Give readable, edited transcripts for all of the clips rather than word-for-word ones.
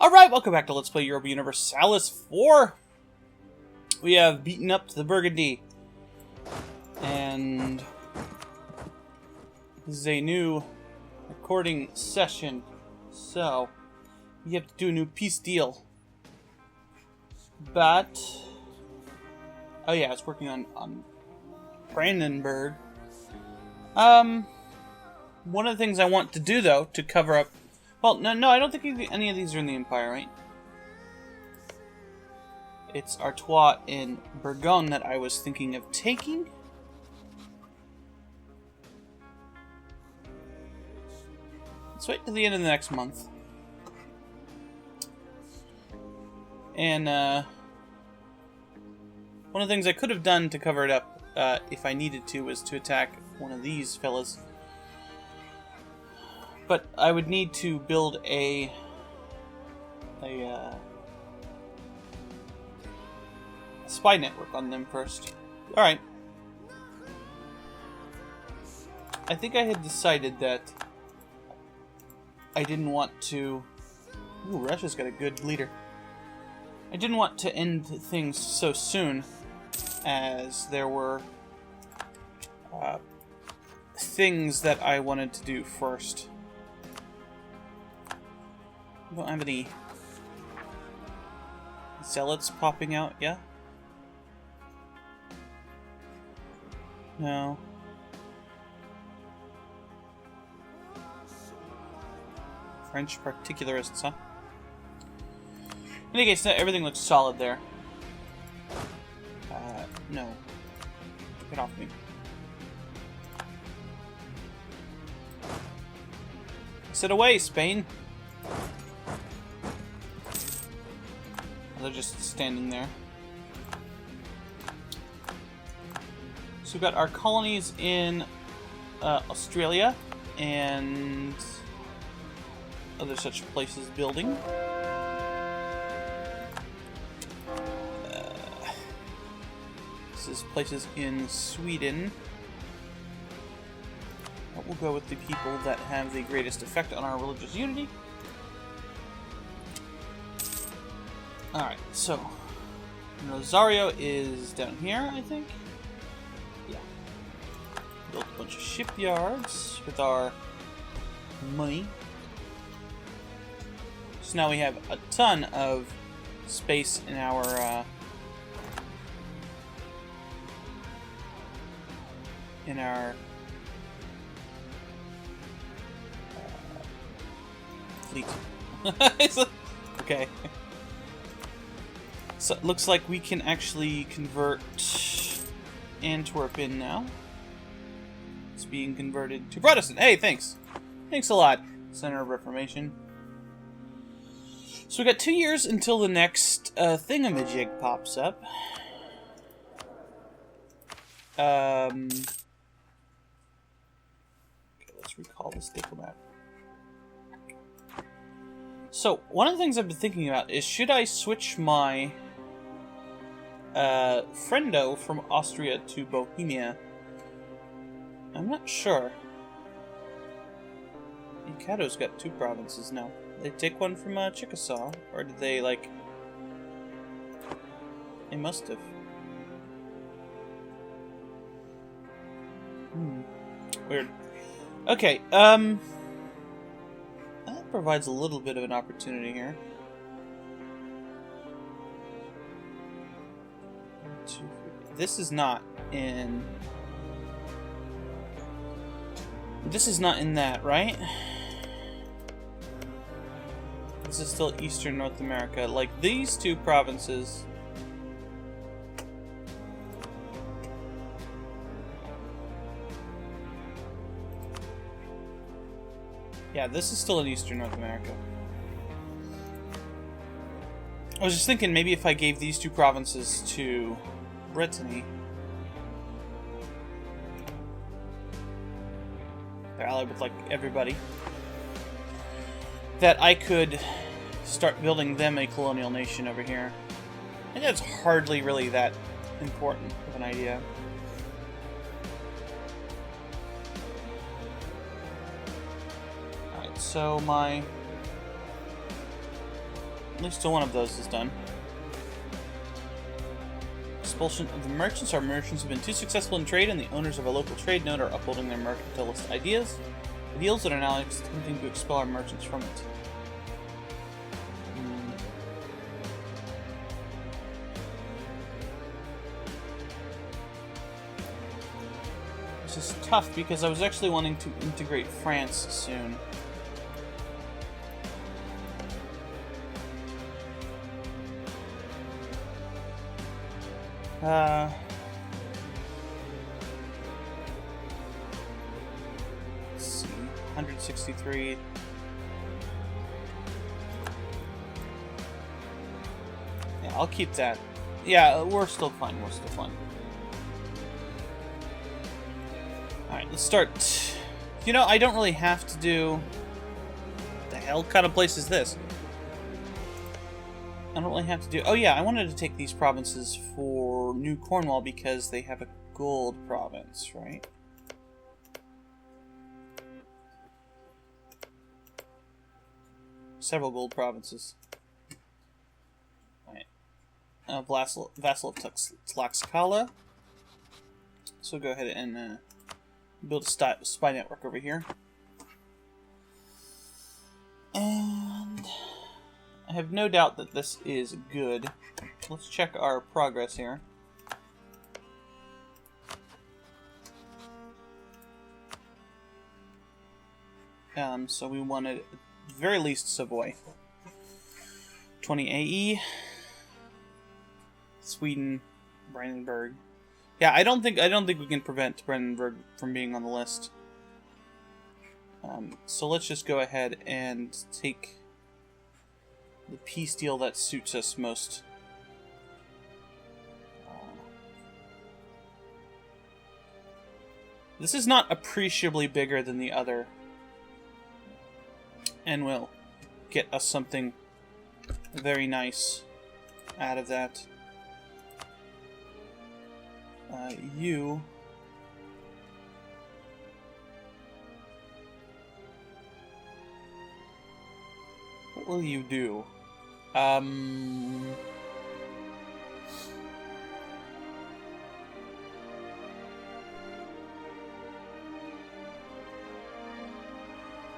Alright, welcome back to Let's Play Europa Universalis 4. We have beaten up to the Burgundy. And this is a new recording session. So, we have to do a new peace deal. But, oh yeah, it's working on Brandenburg. One of the things I want to do, though, to cover up... Well, no, I don't think any of these are in the Empire, right? It's Artois in Bourgogne that I was thinking of taking. Let's wait till the end of the next month. And, one of the things I could have done to cover it up, if I needed to, was to attack one of these fellas. But I would need to build a spy network on them first. Alright. I think I had decided that I didn't want to... Ooh, Russia's got a good leader. I didn't want to end things so soon, as there were things that I wanted to do first. I don't have any zealots popping out, yeah? No. French particularists, huh? In any case, everything looks solid there. No. Get off me. Sit away, Spain! They're just standing there. So we've got our colonies in Australia and other such places building. This is places in Sweden. We'll go with the people that have the greatest effect on our religious unity. Alright, so Rosario is down here, I think. Yeah. Built a bunch of shipyards with our money. So now we have a ton of space in our fleet. Okay. So it looks like we can actually convert Antwerp in now. It's being converted to Protestant. Hey, thanks. Thanks a lot, Center of Reformation. So we got 2 years until the next thingamajig pops up. Okay, let's recall this diplomat. So, one of the things I've been thinking about is, should I switch my friendo from Austria to Bohemia? I'm not sure. Mikado's got 2 provinces now. Did they take one from Chickasaw? Or did they, like... They must have. Weird. Okay, that provides a little bit of an opportunity here. This is not in... This is not in that, right? This is still Eastern North America. Like, these 2 provinces... Yeah, this is still in Eastern North America. I was just thinking maybe if I gave these 2 provinces to Brittany. They're allied with, like, everybody. That I could start building them a colonial nation over here. And that's hardly really that important of an idea. So my At least one of those is done. Expulsion of the merchants. Our merchants have been too successful in trade, and the owners of a local trade node are upholding their mercantilist ideals that are now attempting to expel our merchants from it. This is tough because I was actually wanting to integrate France soon. Let's see, 163. Yeah, I'll keep that. Yeah, we're still fine. We're still fine. Alright, let's start. You know, I don't really have to do... What the hell kind of place is this? I don't really have to do... Oh yeah, I wanted to take these provinces for New Cornwall because they have a gold province, right? Several gold provinces. Alright. Vassal of Tlaxcala. So we'll go ahead and build a spy network over here. And... I have no doubt that this is good. Let's check our progress here. So we wanted, at the very least, Savoy. 20 AE. Sweden, Brandenburg. Yeah, I don't think we can prevent Brandenburg from being on the list. So let's just go ahead and take the peace deal that suits us most. This is not appreciably bigger than the other, and will get us something very nice out of that. You... What will you do?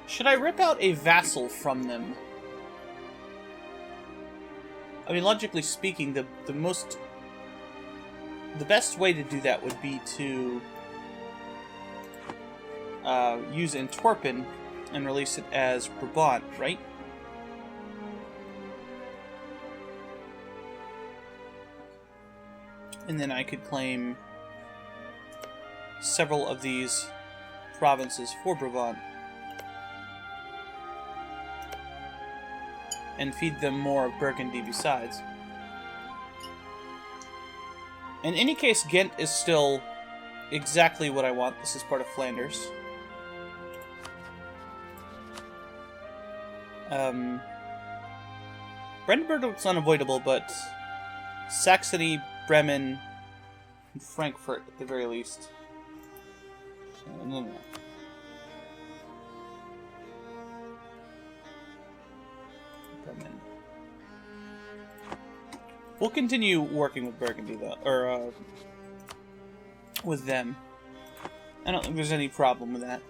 Should I rip out a vassal from them? I mean, logically speaking, the best way to do that would be to use Antwerpen and release it as Brabant, right? And then I could claim several of these provinces for Brabant. And feed them more of Burgundy besides. In any case, Ghent is still exactly what I want. This is part of Flanders. Brandenburg looks unavoidable, but Saxony, Bremen, and Frankfurt at the very least. No. Bremen. We'll continue working with Burgundy, though, or with them. I don't think there's any problem with that.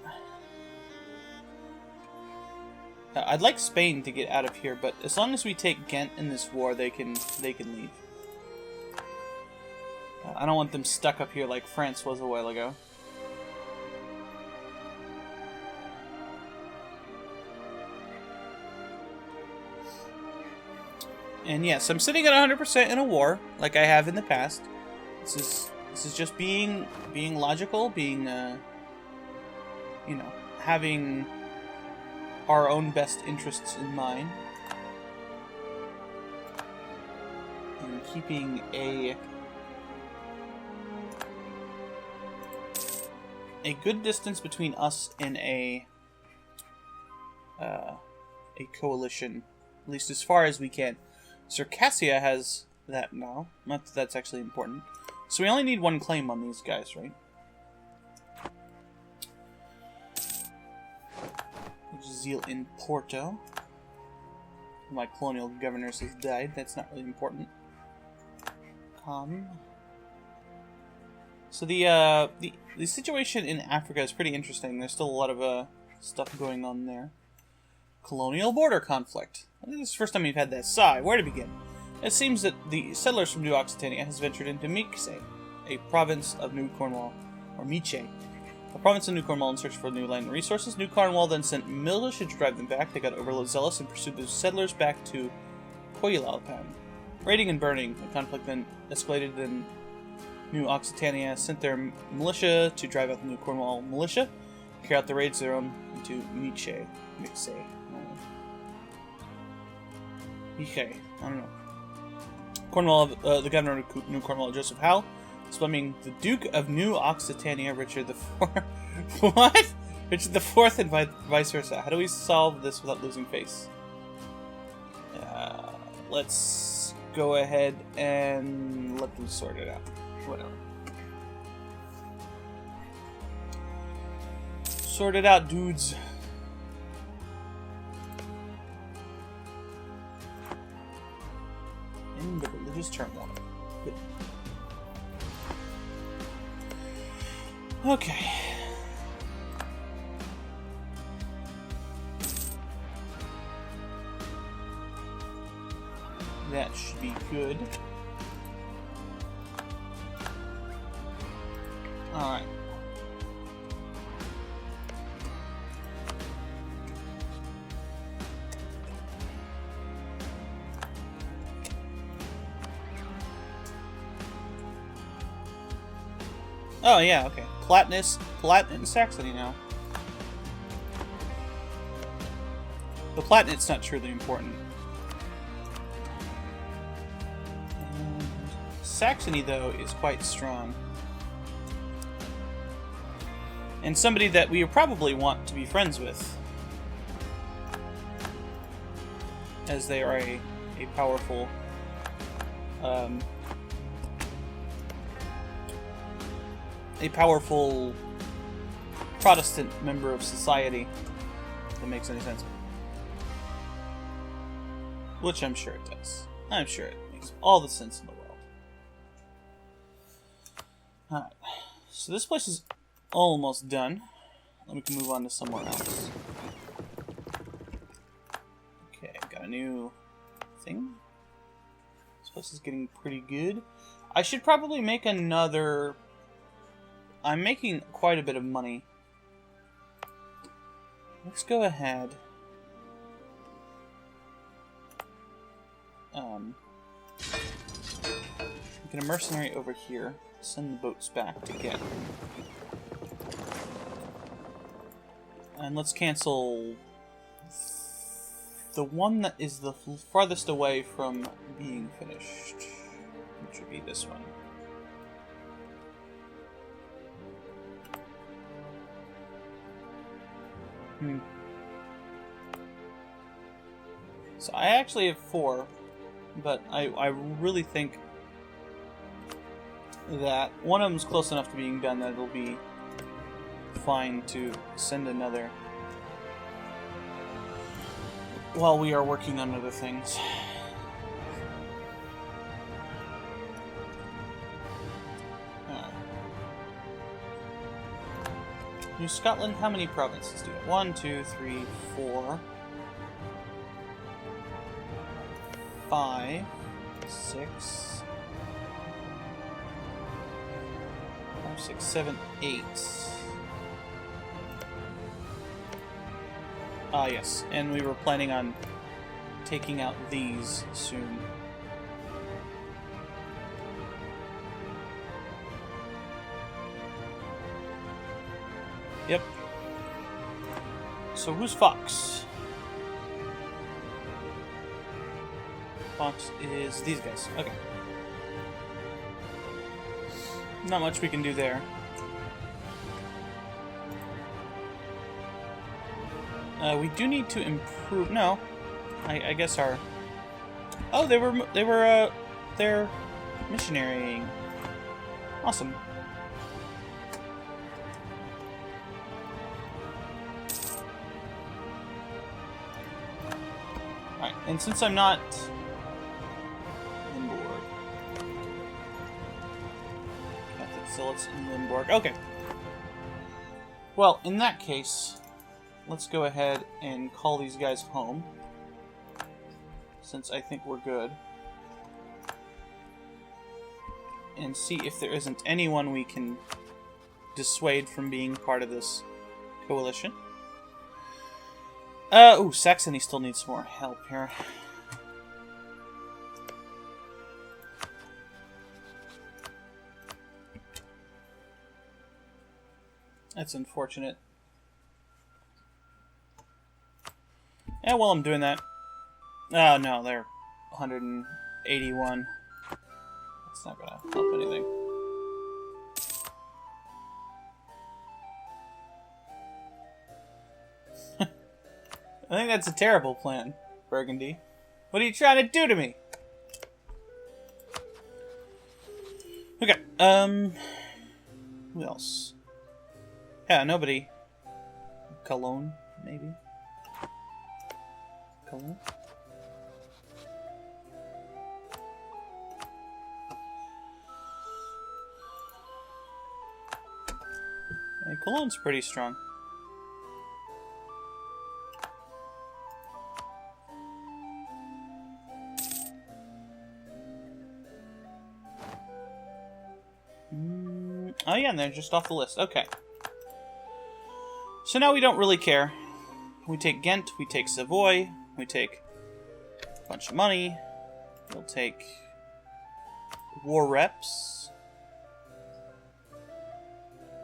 I'd like Spain to get out of here, but as long as we take Ghent in this war, they can leave. I don't want them stuck up here like France was a while ago. And yes, I'm sitting at 100% in a war, like I have in the past. This is just being logical, being you know, having our own best interests in mind, and keeping a good distance between us and a coalition, at least as far as we can. Circassia has that now. Not that that's actually important. So we only need one claim on these guys, right? Zeal in Porto. my colonial governors has died. That's not really important. So the situation in Africa is pretty interesting. There's still a lot of stuff going on there. Colonial border conflict. I think this is the first time we've had that. Sigh. Where to begin? It seems that the settlers from New Occitania has ventured into Mixe, a province of New Cornwall, or Miche, a province of New Cornwall in search for new land and resources. New Cornwall then sent militia to drive them back. They got overzealous and pursued the settlers back to Coilalpan. Raiding and burning. The conflict then escalated, then New Occitania sent their militia to drive out the New Cornwall militia, carry out the raids their own into Miche. I don't know. Cornwall, the governor of New Cornwall, Joseph Howe, is blaming the Duke of New Occitania, Richard the Fourth. What? Richard the Fourth and vice versa. How do we solve this without losing face? Let's go ahead and let them sort it out. Whatever. Sort it out, dudes. In the religious turmoil. Good. Okay. That should be good. Alright. Oh yeah, okay. Palatinate Saxony now. The Palatinate's not truly important. And Saxony, though, is quite strong. And somebody that we probably want to be friends with. As they are a powerful Protestant member of society, if that makes any sense. Which I'm sure it does. I'm sure it makes all the sense in the world. Alright, so this place is almost done. Then we can move on to somewhere else. Okay, got a new thing. This place is getting pretty good. I should probably make another... I'm making quite a bit of money. Let's go ahead. Get a mercenary over here. Send the boats back to get. And let's cancel the one that is the farthest away from being finished, which would be this one. So I actually have 4, but I really think that one of them's close enough to being done that it'll be fine to send another while we are working on other things. New Scotland, how many provinces do you have? 1, 2, 3, 4, 5, 6, 7, 8. Ah, yes, and we were planning on taking out these soon. Yep. So who's Fox? Fox is these guys. Okay. Not much we can do there. We do need to improve. No, I guess our. Oh, they're missionarying. Awesome. Alright. And since I'm not Limburg, Catholic Zealots in Limburg. Okay. Well, in that case, let's go ahead and call these guys home, since I think we're good. And see if there isn't anyone we can dissuade from being part of this coalition. Ooh, Saxony still needs some more help here. That's unfortunate. Yeah, while I'm doing that... Oh, no, they're 181. That's not gonna help anything. I think that's a terrible plan, Burgundy. What are you trying to do to me? Okay, who else? Yeah, nobody. Cologne, maybe? Cologne? Hey, Cologne's pretty strong. Oh yeah, and they're just off the list. Okay. So now we don't really care. We take Ghent, we take Savoy, we take a bunch of money. We'll take war reps.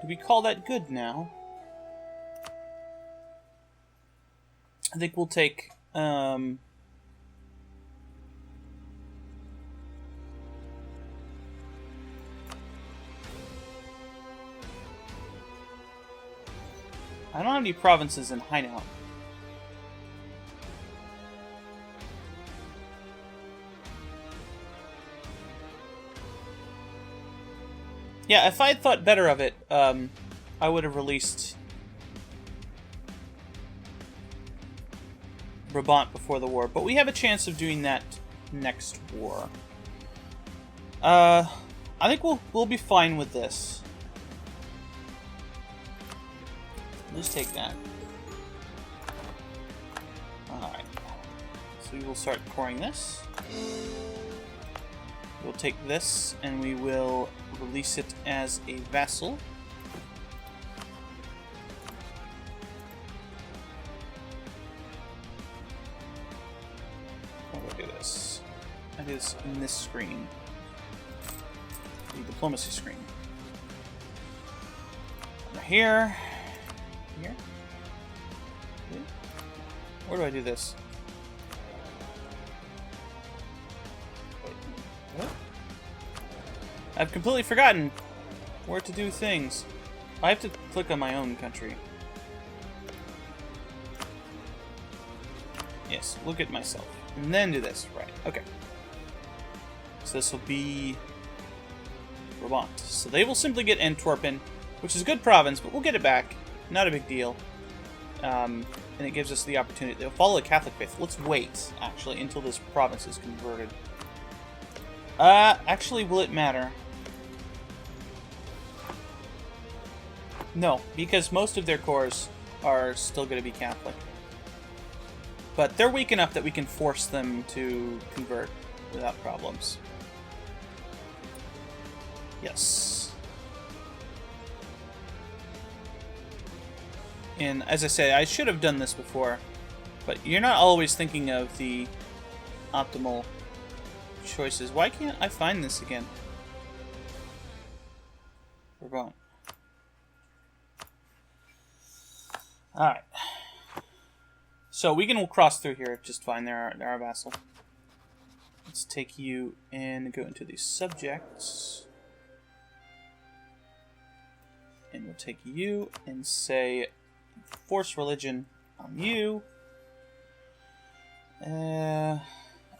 Do we call that good now? I think we'll take I don't have any provinces in Hainaut. Yeah, if I had thought better of it, I would have released Brabant before the war, but we have a chance of doing that next war. I think we'll be fine with this. Just take that. Alright. So we will start coring this. We'll take this and we will release it as a vassal. How do I do this? That is in this screen. The diplomacy screen. Over here. Here? Where do I do this? Wait, what? I've completely forgotten where to do things. I have to click on my own country. Yes, look at myself. And then do this. Right, okay. So this will be Brabant. So they will simply get Antwerpen, which is a good province, but we'll get it back. Not a big deal. And it gives us the opportunity. They'll follow the Catholic faith. Let's wait, actually, until this province is converted. Actually, will it matter? No, because most of their cores are still going to be Catholic. But they're weak enough that we can force them to convert without problems. Yes. And as I say, I should have done this before, but you're not always thinking of the optimal choices. Why can't I find this again? We're going. Alright. So we can cross through here just fine. They're our vassal. Let's take you and go into the subjects. And we'll take you and say force religion on you. I'm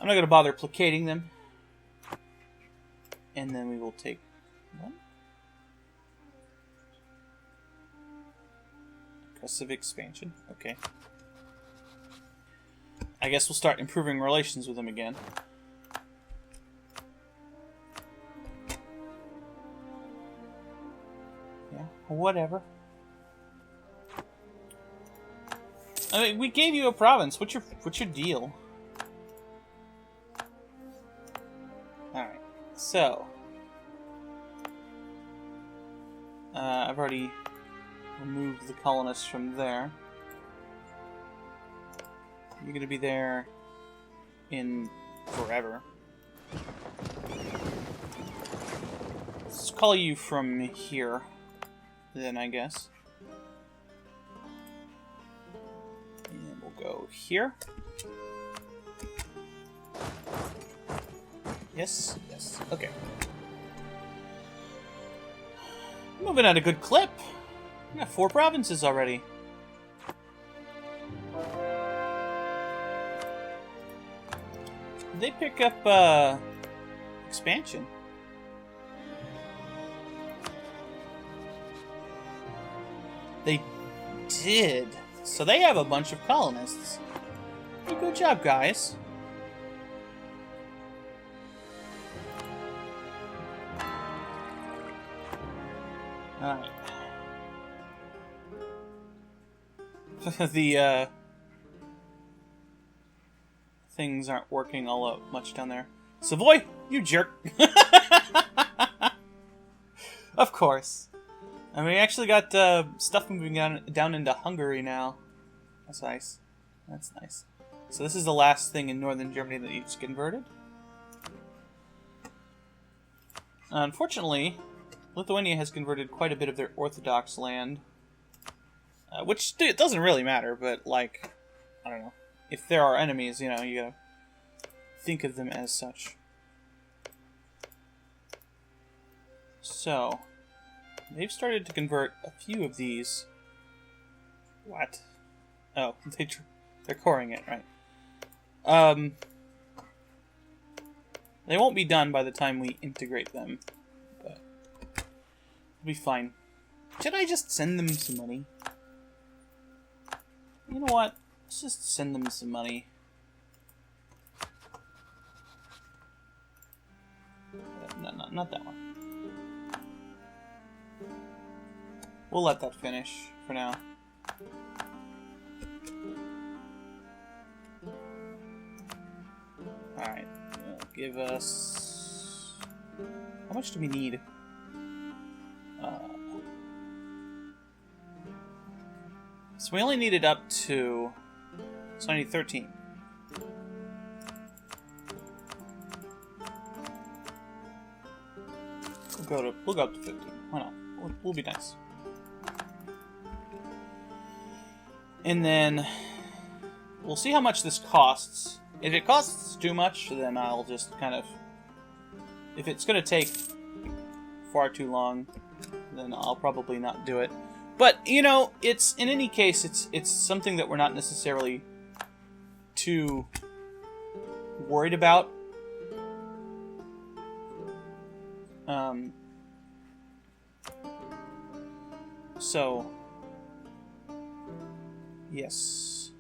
not going to bother placating them. And then we will take one. Aggressive expansion. Okay. I guess we'll start improving relations with them again. Yeah, whatever. I mean, we gave you a province. What's your deal? Alright, so... I've already removed the colonists from there. You're gonna be there in forever. Let's call you from here, then, I guess. And we'll go here. Yes, yes, okay. Moving at a good clip. We got 4 provinces already. They pick up expansion. They did. So they have a bunch of colonists. Hey, good job, guys. Alright. The things aren't working all out much down there. Savoy, you jerk. Of course. I mean, we actually got stuff moving down into Hungary now. That's nice. That's nice. So this is the last thing in northern Germany that needs converted. Unfortunately, Lithuania has converted quite a bit of their Orthodox land. Which it doesn't really matter, but, like, I don't know. If there are enemies, you know, you gotta think of them as such. So, they've started to convert a few of these. What? Oh, they're coring it, right. They won't be done by the time we integrate them, but it'll be fine. Should I just send them some money? You know what? Let's just send them some money. No, not that one. We'll let that finish for now. Alright. Give us... How much do we need? So we only need it up to... So I need 13. We'll go up to 15. Why not? We'll be nice. And then we'll see how much this costs. If it costs too much, then I'll just kind of... If it's going to take far too long, then I'll probably not do it. But, you know, it's in any case, it's something that we're not necessarily too worried about. So, yes.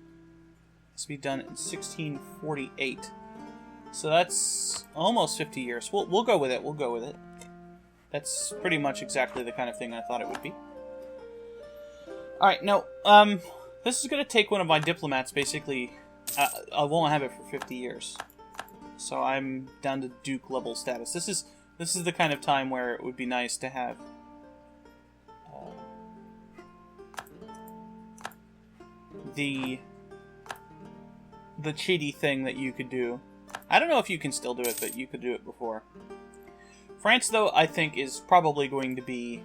This will be done in 1648. So that's almost 50 years. We'll go with it. We'll go with it. That's pretty much exactly the kind of thing I thought it would be. Alright, no, this is going to take one of my diplomats, basically. I won't have it for 50 years. So I'm down to Duke level status. This is the kind of time where it would be nice to have the cheaty thing that you could do. I don't know if you can still do it, but you could do it before. France, though, I think is probably going to be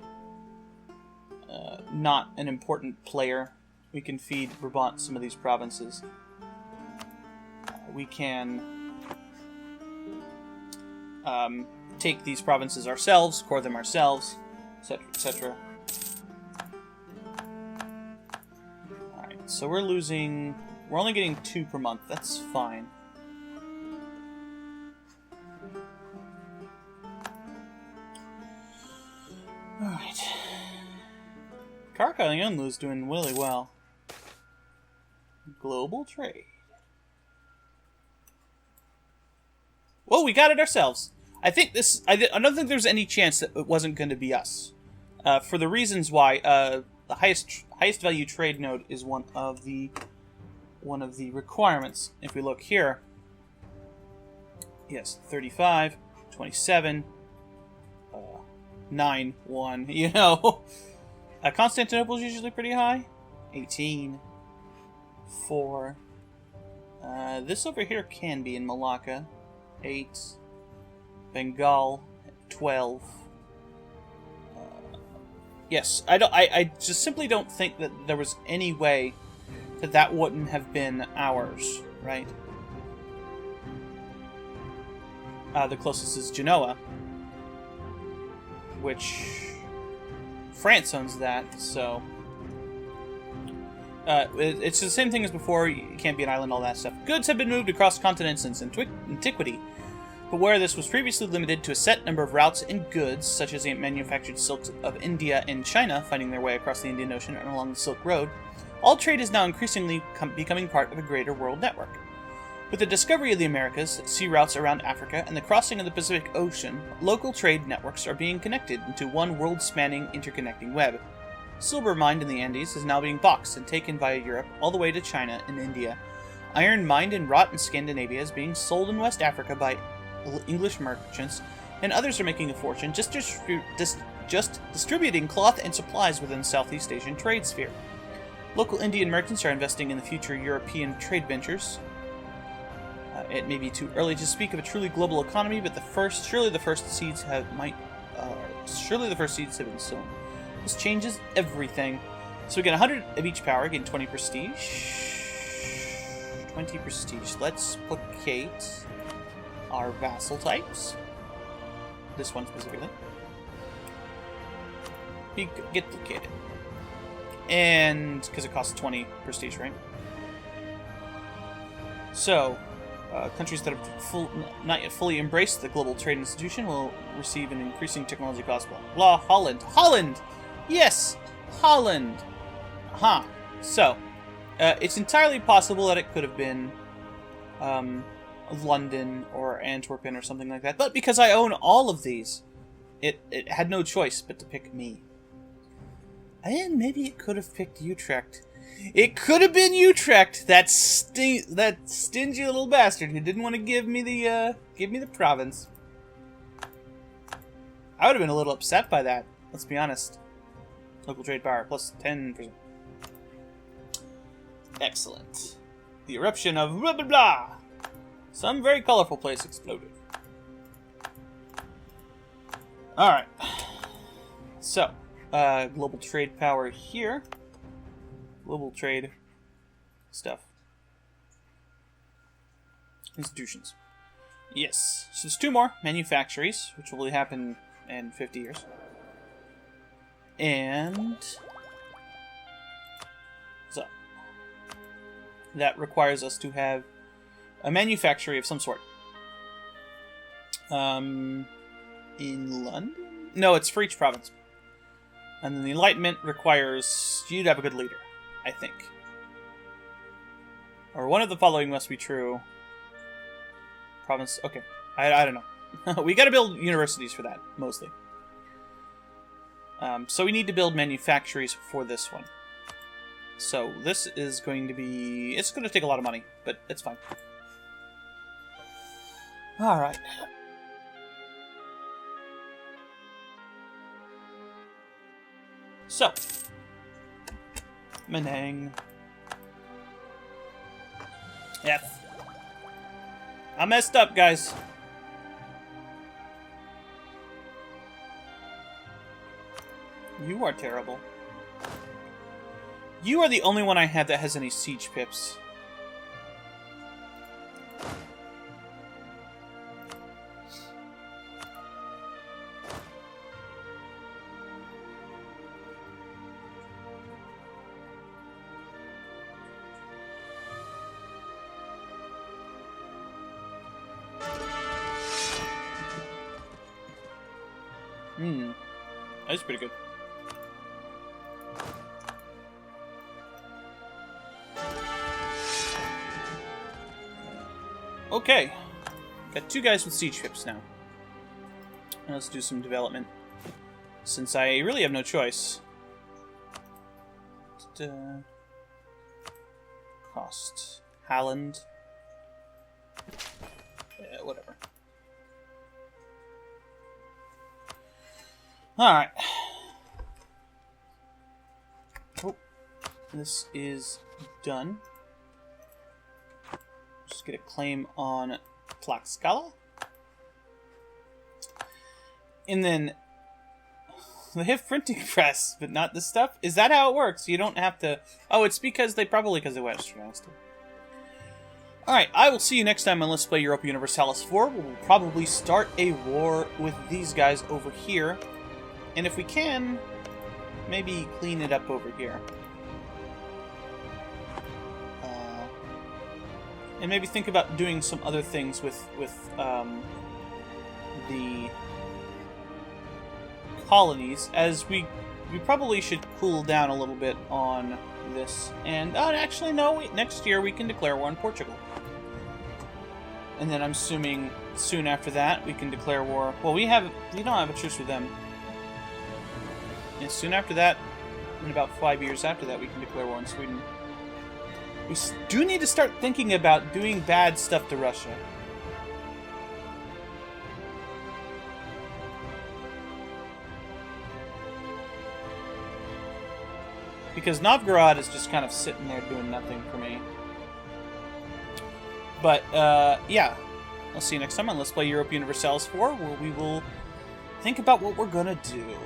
not an important player. We can feed Brabant some of these provinces. We can take these provinces ourselves, core them ourselves, etc., etc. Alright, so we're only getting 2 per month. That's fine. Alright. Karkalion is doing really well. Global trade. Well, we got it ourselves. I think this. I don't think there's any chance that it wasn't going to be us. For the reasons why the highest value trade node is one of the requirements. If we look here, yes, 35, 27, 9, 1. You know, Constantinople is usually pretty high. 18, 4. This over here can be in Malacca. 8. Bengal, 12. Yes, I just simply don't think that there was any way that wouldn't have been ours, right? The closest is Genoa, which France owns that, so it's the same thing as before. You can't be an island, all that stuff. Goods have been moved across continents since antiquity, but where this was previously limited to a set number of routes and goods, such as the manufactured silks of India and China finding their way across the Indian Ocean and along the Silk Road, all trade is now increasingly becoming part of a greater world network. With the discovery of the Americas, sea routes around Africa, and the crossing of the Pacific Ocean, local trade networks are being connected into one world-spanning interconnecting web. Silver mined in the Andes is now being boxed and taken via Europe all the way to China and India. Iron mined and wrought in Scandinavia is being sold in West Africa by English merchants, and others are making a fortune just distributing cloth and supplies within the Southeast Asian trade sphere. Local Indian merchants are investing in the future European trade ventures. It may be too early to speak of a truly global economy, but surely the first seeds have been sown. This changes everything. So we get 100 of each power, gain 20 prestige. 20 prestige. Let's placate our vassal types. This one specifically. Get placated. And because it costs 20 prestige, right? So, countries that have not yet fully embraced the global trade institution will receive an increasing technology cost. Blah. Holland! Yes! Holland! So, it's entirely possible that it could have been London or Antwerpen or something like that. But because I own all of these, it had no choice but to pick me. And maybe it could have picked Utrecht. It could have been Utrecht, that stingy little bastard who didn't want to give me the province. I would have been a little upset by that. Let's be honest. Local trade power plus 10%. Excellent. The eruption of blah blah blah. Some very colorful place exploded. All right. So, global trade power here. Global trade stuff. Institutions. Yes. So there's 2 more. Manufactories, which will happen in 50 years. And so that requires us to have a manufactory of some sort. In London? No, it's for each province. And then the Enlightenment requires you to have a good leader, I think. Or one of the following must be true. Province, okay. I don't know. We gotta build universities for that, mostly. So we need to build manufactories for this one. So this is going to be... It's going to take a lot of money, but it's fine. Alright. So. Menang. F. I messed up, guys. You are terrible. You are the only one I have that has any siege pips. That's pretty good. Okay. Got 2 guys with siege ships now. Now let's do some development, since I really have no choice. Cost. Halland. Yeah, whatever. Alright. Oh, this is done. Just get a claim on Tlaxcala. And then they have printing press, but not this stuff. Is that how it works? You don't have to... Oh, it's because they westernized it. Alright, I will see you next time on Let's Play Europa Universalis 4. We'll probably start a war with these guys over here. And if we can, maybe clean it up over here. And maybe think about doing some other things with the colonies, as we probably should cool down a little bit on this. And actually no, next year we can declare war on Portugal. And then I'm assuming soon after that we can declare war. Well, we don't have a truce with them. And soon after that, in about 5 years after that, we can declare war on Sweden. We do need to start thinking about doing bad stuff to Russia. Because Novgorod is just kind of sitting there doing nothing for me. But, yeah. I'll see you next time on Let's Play Europa Universalis 4, where we will think about what we're gonna do.